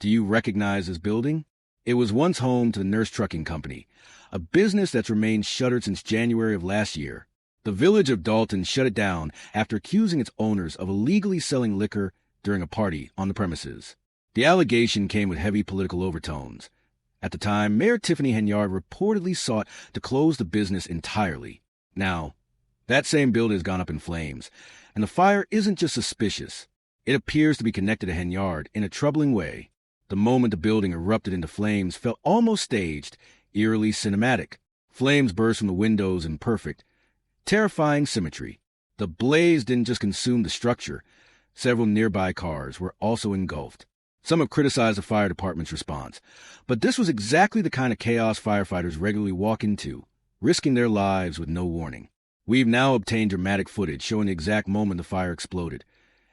Do you recognize this building? It was once home to the Nurse Trucking Company, a business that's remained shuttered since January of last year. The village of Dolton shut it down after accusing its owners of illegally selling liquor during a party on the premises. The allegation came with heavy political overtones. At the time, Mayor Tiffany Henyard reportedly sought to close the business entirely. Now, that same building has gone up in flames, and the fire isn't just suspicious. It appears to be connected to Henyard in a troubling way. The moment the building erupted into flames felt almost staged, eerily cinematic. Flames burst from the windows in perfect, terrifying symmetry. The blaze didn't just consume the structure. Several nearby cars were also engulfed. Some have criticized the fire department's response, but this was exactly the kind of chaos firefighters regularly walk into, risking their lives with no warning. We've now obtained dramatic footage showing the exact moment the fire exploded,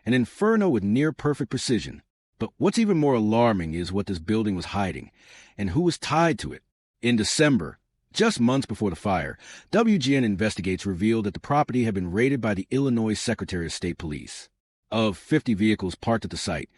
an inferno with near-perfect precision. But what's even more alarming is what this building was hiding, and who was tied to it. In December, just months before the fire, WGN Investigates revealed that the property had been raided by the Illinois Secretary of State Police. Of 50 vehicles parked at the site,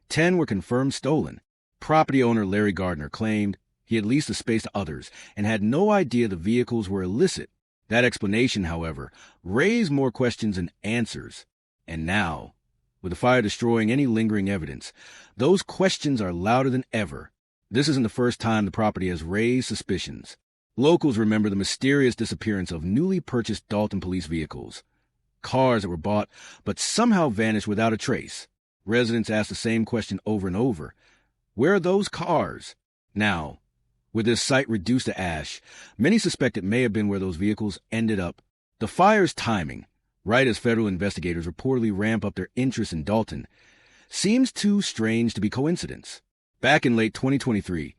10 were confirmed stolen. Property owner Larry Gardner claimed he had leased the space to others and had no idea the vehicles were illicit. That explanation, however, raised more questions than answers. And now, with the fire destroying any lingering evidence, those questions are louder than ever. This isn't the first time the property has raised suspicions. Locals remember the mysterious disappearance of newly purchased Dolton police vehicles. Cars that were bought but somehow vanished without a trace. Residents ask the same question over and over. Where are those cars? Now, with this site reduced to ash, many suspect it may have been where those vehicles ended up. The fire's timing, right as federal investigators reportedly ramp up their interest in Dolton, seems too strange to be coincidence. Back in late 2023,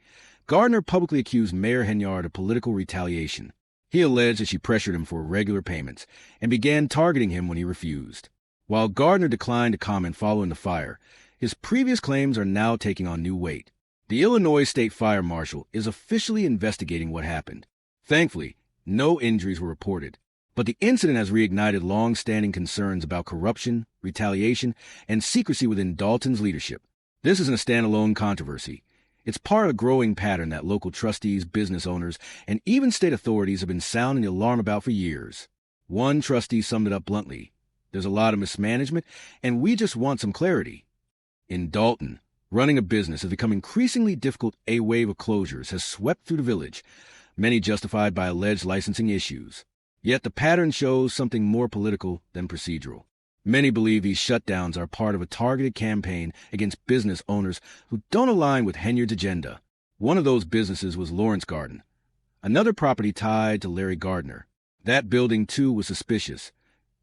Gardner publicly accused Mayor Henyard of political retaliation. He alleged that she pressured him for irregular payments and began targeting him when he refused. While Gardner declined to comment following the fire, his previous claims are now taking on new weight. The Illinois State Fire Marshal is officially investigating what happened. Thankfully, no injuries were reported, but the incident has reignited long-standing concerns about corruption, retaliation, and secrecy within Dolton's leadership. This isn't a standalone controversy. It's part of a growing pattern that local trustees, business owners, and even state authorities have been sounding the alarm about for years. One trustee summed it up bluntly. There's a lot of mismanagement, and we just want some clarity. In Dolton, running a business has become increasingly difficult. A wave of closures has swept through the village, many justified by alleged licensing issues. Yet the pattern shows something more political than procedural. Many believe these shutdowns are part of a targeted campaign against business owners who don't align with Henyard's agenda. One of those businesses was Lawrence Garden, another property tied to Larry Gardner. That building, too, was suspicious.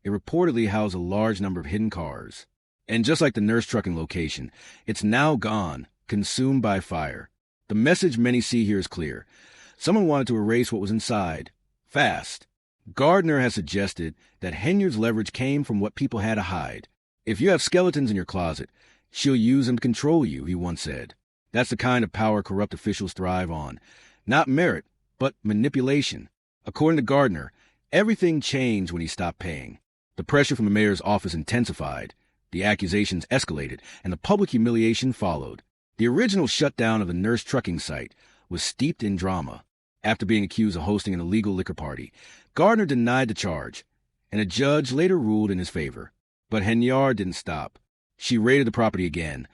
It reportedly housed a large number of hidden cars. And just like the Nurse Trucking location, it's now gone, consumed by fire. The message many see here is clear. Someone wanted to erase what was inside, fast. Gardner has suggested that Henyard's leverage came from what people had to hide. If you have skeletons in your closet, she'll use them to control you, he once said. That's the kind of power corrupt officials thrive on. Not merit, but manipulation. According to Gardner, everything changed when he stopped paying. The pressure from the mayor's office intensified, the accusations escalated, and the public humiliation followed. The original shutdown of the Nurse Trucking site was steeped in drama. After being accused of hosting an illegal liquor party, Gardner denied the charge, and a judge later ruled in his favor. But Henyard didn't stop. She raided the property again,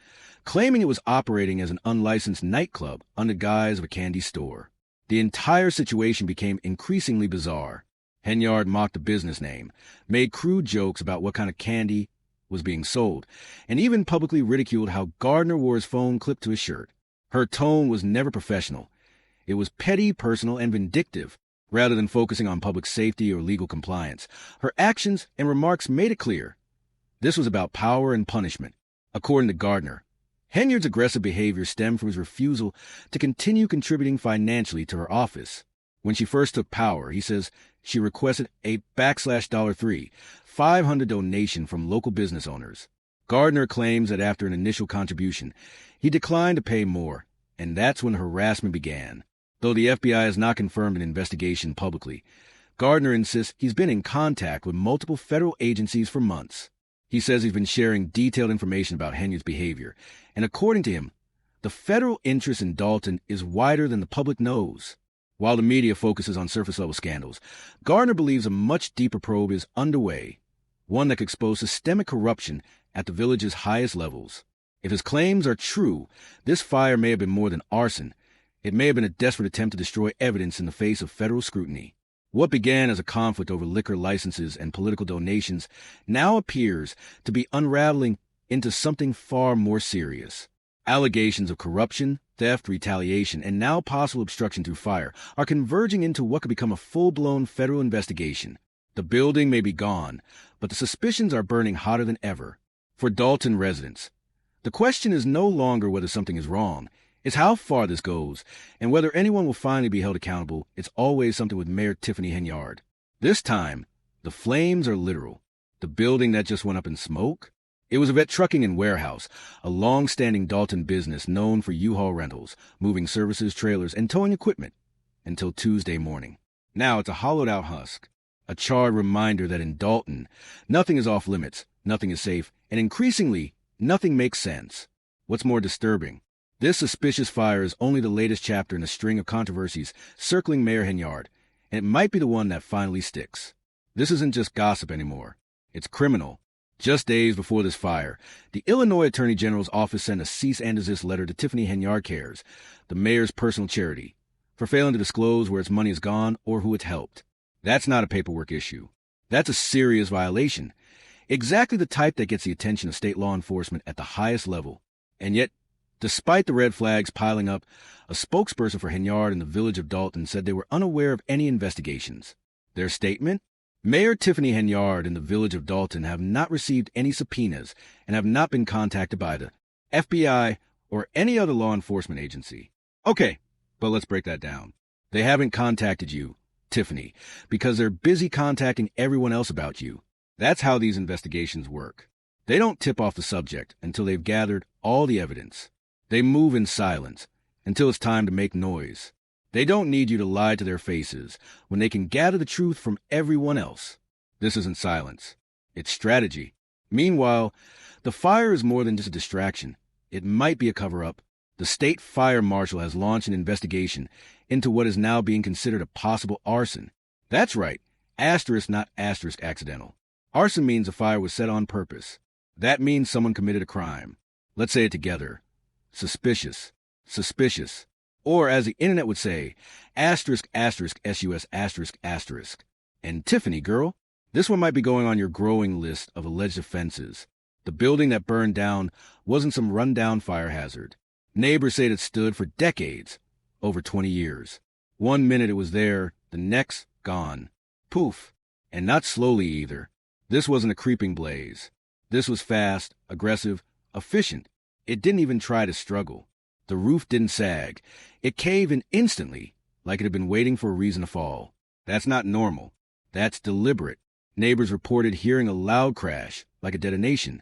claiming it was operating as an unlicensed nightclub under the guise of a candy store. The entire situation became increasingly bizarre. Henyard mocked the business name, made crude jokes about what kind of candy was being sold, and even publicly ridiculed how Gardner wore his phone clipped to his shirt. Her tone was never professional. It was petty, personal, and vindictive. Rather than focusing on public safety or legal compliance, her actions and remarks made it clear. This was about power and punishment. According to Gardner, Henyard's aggressive behavior stemmed from his refusal to continue contributing financially to her office. When she first took power, he says she requested a $3 500 donation from local business owners. Gardner claims that after an initial contribution, he declined to pay more, and that's when harassment began. Though the FBI has not confirmed an investigation publicly, Gardner insists he's been in contact with multiple federal agencies for months. He says he's been sharing detailed information about Henyard's behavior, and according to him, The federal interest in Dolton is wider than the public knows. While the media focuses on surface-level scandals, Gardner believes a much deeper probe is underway, one that could expose systemic corruption at the village's highest levels. If his claims are true, this fire may have been more than arson. It may have been a desperate attempt to destroy evidence in the face of federal scrutiny. What began as a conflict over liquor licenses and political donations now appears to be unraveling into something far more serious. Allegations of corruption, theft, retaliation, and now possible obstruction through fire are converging into what could become a full-blown federal investigation. The building may be gone, but the suspicions are burning hotter than ever. For Dolton residents, the question is no longer whether something is wrong. It's how far this goes, and whether anyone will finally be held accountable. It's always something with Mayor Tiffany Henyard. This time, the flames are literal. The building that just went up in smoke? It was a vet trucking and warehouse, a long-standing Dolton business known for U-Haul rentals, moving services, trailers, and towing equipment, until Tuesday morning. Now it's a hollowed-out husk, a charred reminder that in Dolton, nothing is off-limits, nothing is safe, and increasingly, nothing makes sense. What's more disturbing? This suspicious fire is only the latest chapter in a string of controversies circling Mayor Henyard, and it might be the one that finally sticks. This isn't just gossip anymore. It's criminal. Just days before this fire, the Illinois Attorney General's office sent a cease and desist letter to Tiffany Henyard Cares, the mayor's personal charity, for failing to disclose where its money has gone or who it's helped. That's not a paperwork issue. That's a serious violation. Exactly the type that gets the attention of state law enforcement at the highest level. And yet, despite the red flags piling up, a spokesperson for Henyard in the village of Dolton said they were unaware of any investigations. Their statement? Mayor Tiffany Henyard in the village of Dolton have not received any subpoenas and have not been contacted by the FBI or any other law enforcement agency. Okay, but let's break that down. They haven't contacted you, Tiffany, because they're busy contacting everyone else about you. That's how these investigations work. They don't tip off the subject until they've gathered all the evidence. They move in silence until it's time to make noise. They don't need you to lie to their faces when they can gather the truth from everyone else. This isn't silence. It's strategy. Meanwhile, the fire is more than just a distraction. It might be a cover-up. The state fire marshal has launched an investigation into what is now being considered a possible arson. That's right. Asterisk, not asterisk accidental. Arson means a fire was set on purpose. That means someone committed a crime. Let's say it together. Suspicious. Suspicious. Or, as the internet would say, asterisk, asterisk, S-U-S, asterisk, asterisk. And Tiffany, girl, this one might be going on your growing list of alleged offenses. The building that burned down wasn't some rundown fire hazard. Neighbors say it stood for decades, over 20 years. One minute it was there, the next, gone. Poof. And not slowly either. This wasn't a creeping blaze. This was fast, aggressive, efficient. It didn't even try to struggle. The roof didn't sag. It caved in instantly, like it had been waiting for a reason to fall. That's not normal. That's deliberate. Neighbors reported hearing a loud crash, like a detonation,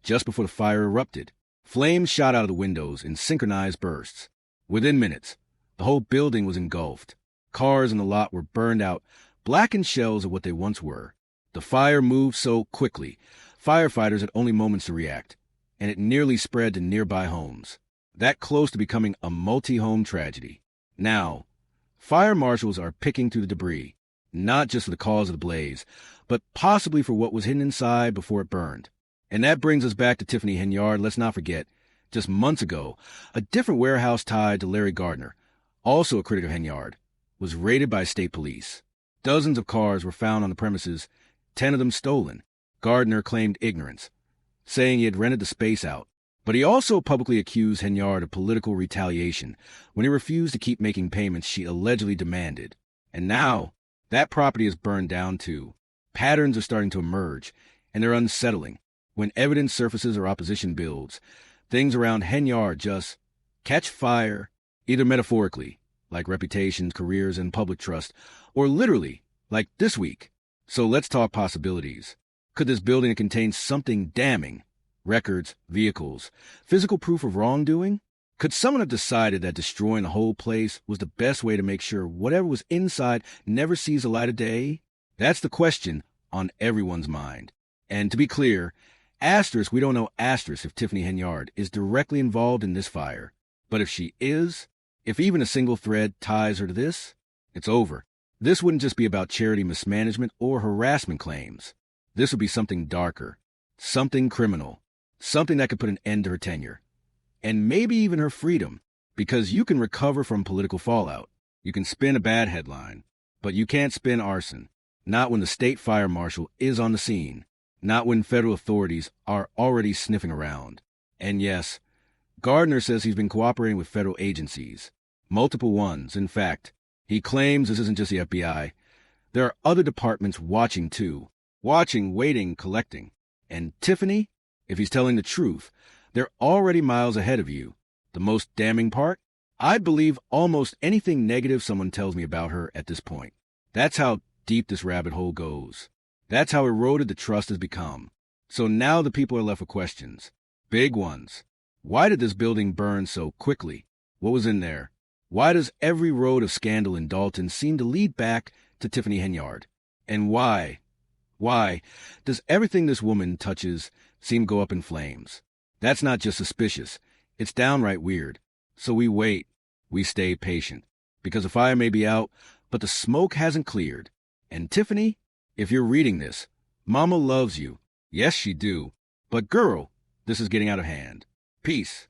just before the fire erupted. Flames shot out of the windows in synchronized bursts. Within minutes, the whole building was engulfed. Cars in the lot were burned out, blackened shells of what they once were. The fire moved so quickly, firefighters had only moments to react, and it nearly spread to nearby homes. That close to becoming a multi-home tragedy. Now, fire marshals are picking through the debris, not just for the cause of the blaze, but possibly for what was hidden inside before it burned. And that brings us back to Tiffany Henyard. Let's not forget, just months ago, a different warehouse tied to Larry Gardner, also a critic of Henyard, was raided by state police. Dozens of cars were found on the premises, 10 of them stolen. Gardner claimed ignorance, saying he had rented the space out. But he also publicly accused Henyard of political retaliation when he refused to keep making payments she allegedly demanded. And now, that property is burned down too. Patterns are starting to emerge, and they're unsettling. When evidence surfaces or opposition builds, things around Henyard just catch fire, either metaphorically, like reputations, careers, and public trust, or literally, like this week. So let's talk possibilities. Could this building contain something damning? Records, vehicles, physical proof of wrongdoing? Could someone have decided that destroying the whole place was the best way to make sure whatever was inside never sees the light of day? That's the question on everyone's mind. And to be clear, we don't know if Tiffany Henyard is directly involved in this fire. But if she is, if even a single thread ties her to this, it's over. This wouldn't just be about charity mismanagement or harassment claims. This would be something darker, something criminal, something that could put an end to her tenure, and maybe even her freedom, because you can recover from political fallout. You can spin a bad headline, but you can't spin arson. Not when the state fire marshal is on the scene, not when federal authorities are already sniffing around. And yes, Gardner says he's been cooperating with federal agencies, multiple ones. In fact, he claims this isn't just the FBI. There are other departments watching too. Watching, waiting, collecting. And Tiffany, if he's telling the truth, they're already miles ahead of you. The most damning part? I'd believe almost anything negative someone tells me about her at this point. That's how deep this rabbit hole goes. That's how eroded the trust has become. So now the people are left with questions. Big ones. Why did this building burn so quickly? What was in there? Why does every road of scandal in Dolton seem to lead back to Tiffany Henyard? And why does everything this woman touches seem to go up in flames? That's not just suspicious. It's downright weird. So we wait. We stay patient. Because the fire may be out, but the smoke hasn't cleared. And Tiffany, if you're reading this, Mama loves you. Yes, she do. But girl, this is getting out of hand. Peace.